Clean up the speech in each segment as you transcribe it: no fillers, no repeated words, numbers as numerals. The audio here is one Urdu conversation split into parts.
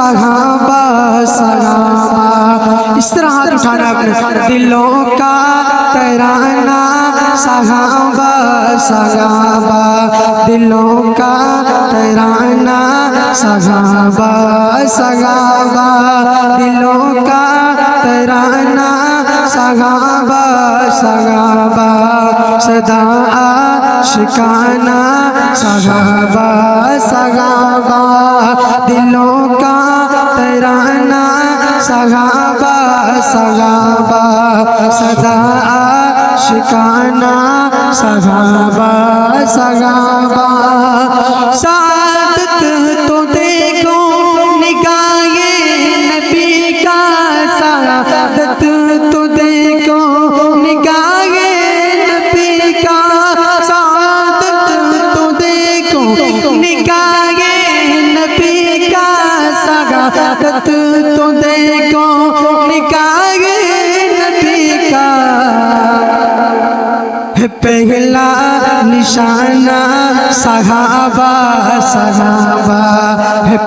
صحابہ صحابہ. اس طرح ہاتھ اٹھانا اپنے دلوں کا ترانہ صحابہ صحابہ. دلوں کا ترانہ صحابہ صحابہ. دلوں کا ترانہ صحابہ صحابہ. صدا عاشقانہ صحابہ صحابہ. دلوں کا ترانہ صحابہ صحابہ. صدا عاشقانہ صحابہ صحابہ. سعادت تو دیکھو نگاہ نبی کا. سعادت تو دیکھو نگاہ نبی کا. سعادت تو دیکھو نگاہ نبی کا. سعادت تو دیکھو نگاہ نبی کا. پہلا نشانہ صحابہ صحابہ.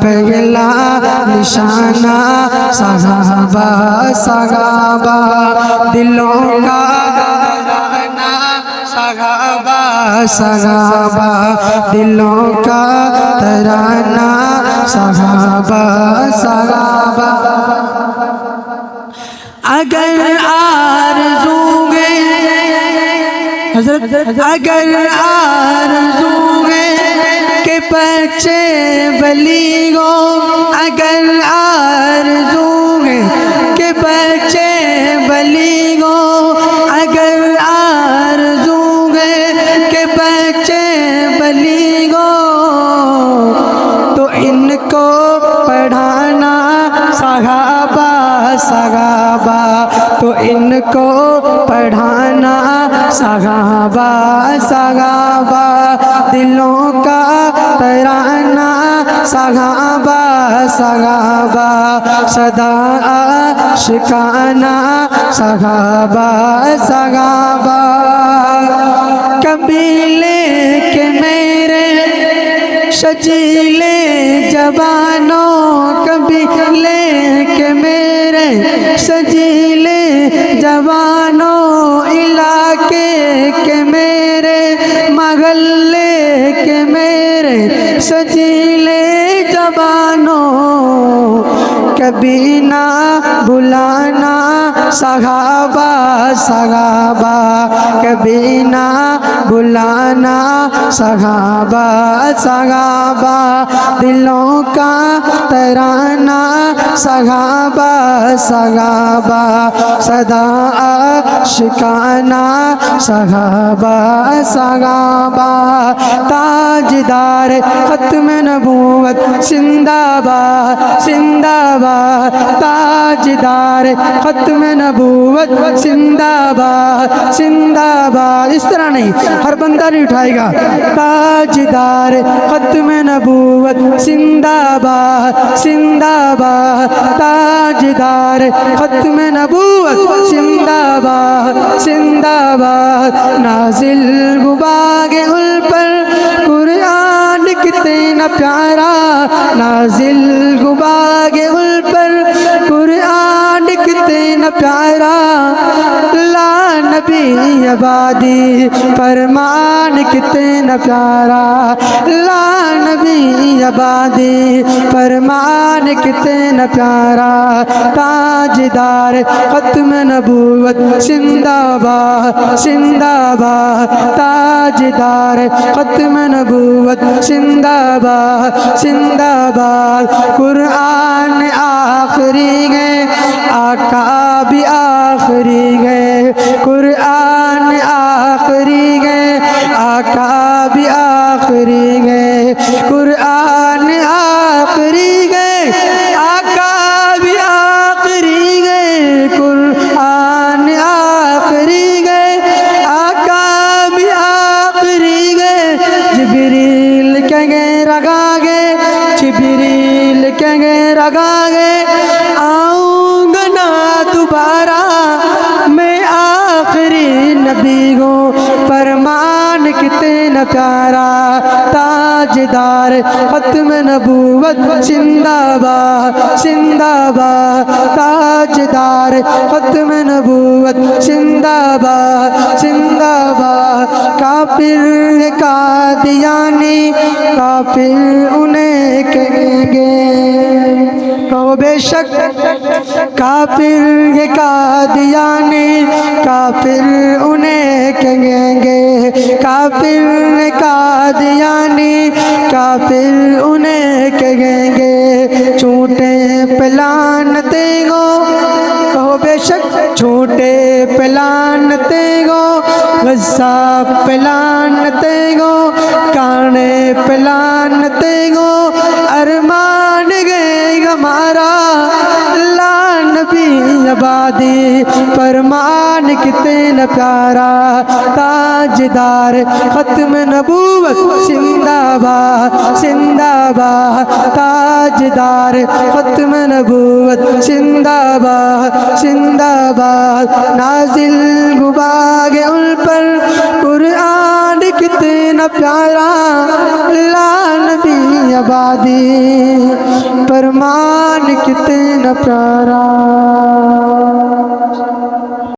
پہلا نشانہ صحابہ صحابہ. دلوں کا ترانہ صحابہ صحابہ. دلوں کا ترانہ صحابہ صحابہ. اگر آرزو حضرت اگر آرزو ہے کہ بچے ولی ہو. اگر آرزو ہے کہ بچے ولی ہو. اگر آرزو ہے کہ بچے ولی ہو تو ان کو پڑھانا صحابہ صحابہ. تو ان کو پڑھانا صحابہ صحابہ. دلوں کا ترانہ صحابہ صحابہ. صدا عاشقانہ صحابہ صحابہ. کبھی لے کے میرے شجیلے جوانوں. کبھی لے کے میرے شجیلے جوانوں. علاقے کے میرے محلے کے میرے سجیلے جوانوں. کبھی نہ بلانا صحابہ صحابہ. کبھی نہ بلانا صحابہ صحابہ. دلوں کا ترانہ صحابہ صحابہ. صدا عاشقانہ صحابہ صحابہ. تاجدار ختم نبوت زندہ باد زندہ باد. تاجدار ختم نبوت زندہ باد زندہ باد. اس طرح نہیں، ہر بندہ نہیں اٹھائے گا. تاجدار ختم نبوت زندہ باد زندہ باد. تاجدار ختم نبوت زندہ باد زندہ باد. نازل غباغ ال پر قرآن کتنا پیارا. نازل غباغ ال پر قرآن کتنا پیارا. لا نبی آبادی فرمان کتنا پیارا. لا نبی آبادی فرمان کتنا پیارا. تاجدار ختم نبوت زندہ باد زندہ باد. تاجدار ختم نبوت زندہ باد زندہ باد. قرآن آخری ہے آقا بھی آخری ہے. قرآن آخری ہے آقا بھی آخری ہے. قرآن آخری ہے آقا بھی آخری ہے. قرآن آخری ہے آقا بھی آخری ہے. جبریل کہیں رگا گے جبریل کہیں رگا گے. آؤں گا نہ دوبارہ میں آخری نبی ہوں. فرمان کتنا پیارا. تاجدار ختم نبوت نبوت زندہ باد زندہ باد تاجدار ختم نبوت زندہ باد زندہ باد کافر قادیانی کافر انہیں کہیں گے کہو بے شک کافر قادیانی کافر انہیں کہیں گے کافر قادیانی کافر انہیں کہیں گے چھوٹے پلانتے گو کہو بے شک چھوٹے پلانتے گو غصہ پلانتے گو کانے پلانتے گو ارمان گئے ہمارا اللہ نبی آبادی فرمان کتنا پیارا تاجدار ختم نبوت زندہ باد زندہ باد تاجدار ختم نبوت زندہ باد زندہ باد نازل گباگ ان پر قرآن کتنا پیارا اللہ نبی آبادی فرمان کتنا پیارا